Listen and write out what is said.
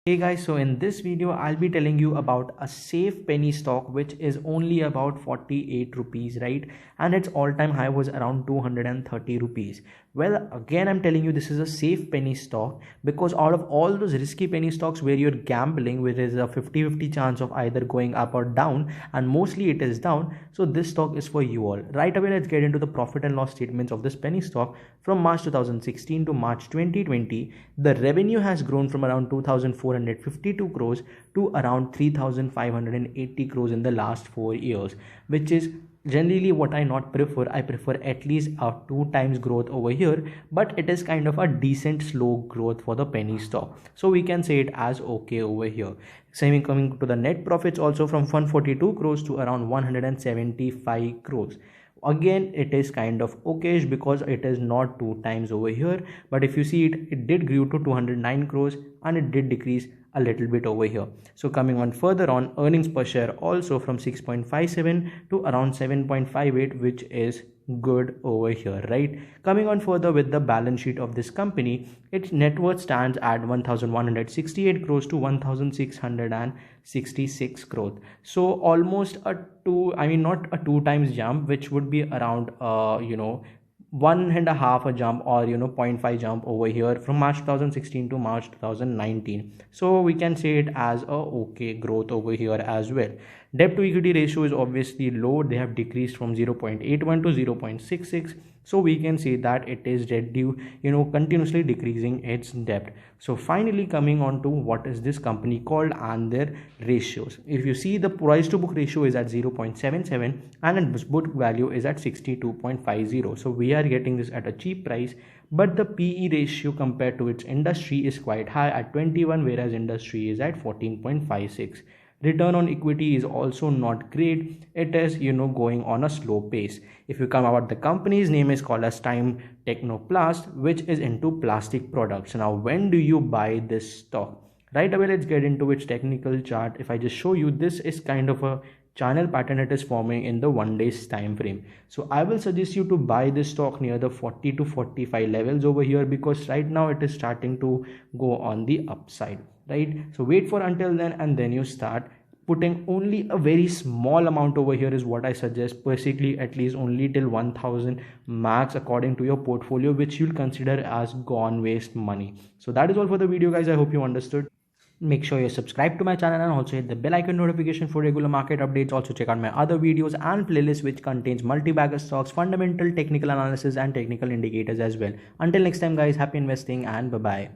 Hey guys, so in this video I'll be telling you about a safe penny stock which is only about 48 rupees, right? And its all-time high was around 230 rupees. Well, again I'm telling you this is a safe penny stock because out of all those risky penny stocks where you're gambling, where there's a 50-50 chance of either going up or down, and mostly it is down, so this stock is for you all. Right away, let's get into the profit and loss statements of this penny stock. From March 2016 to March 2020, the revenue has grown from around 2,452 crores to around 3,580 crores in the last 4 years, which is generally what I not prefer. I prefer at least a 2 times growth over here, but it is kind of a decent slow growth for the penny stock, so we can say it as okay over here. Same coming to the net profits, also from 142 crores to around 175 crores. Again, it is kind of okayish because it is not 2 times over here, but if you see it did grew to 209 crores and it did decrease a little bit over here. So coming on further on, earnings per share also from 6.57 to around 7.58, which is good over here, right? Coming on further with the balance sheet of this company, its net worth stands at 1168 crores to 1666 crores. So almost a not a 2 times jump, which would be around 1.5 a jump, or 0.5 jump over here from March 2016 to March 2019. So we can say it as a okay growth over here as well. Debt to equity ratio is obviously low. They have decreased from 0.81 to 0.66, so we can say that it is continuously decreasing its debt. So finally, coming on to what is this company called and their ratios. If you see, the price to book ratio is at 0.77 and its book value is at 62.50. So we are getting this at a cheap price, but the PE ratio compared to its industry is quite high at 21, whereas industry is at 14.56. Return on equity is also not great. It is going on a slow pace. If you come about, the company's name is called as Time Technoplast, which is into plastic products. Now, when do you buy this stock? Right away, let's get into its technical chart. If I just show you, this is kind of a channel pattern it is forming in the 1 day's time frame. So I will suggest you to buy this stock near the 40 to 45 levels over here, because right now it is starting to go on the upside, right? So wait for until then, and then you start putting only a very small amount over here is what I suggest. Basically, at least only till 1000 max according to your portfolio, which you'll consider as gone waste money. So that is all for the video, guys. I hope you understood. Make sure you subscribe to my channel and also hit the bell icon notification for regular market updates. Also check out my other videos and playlists which contains multi-bagger stocks, fundamental technical analysis and technical indicators as well. Until next time, guys, happy investing and bye bye.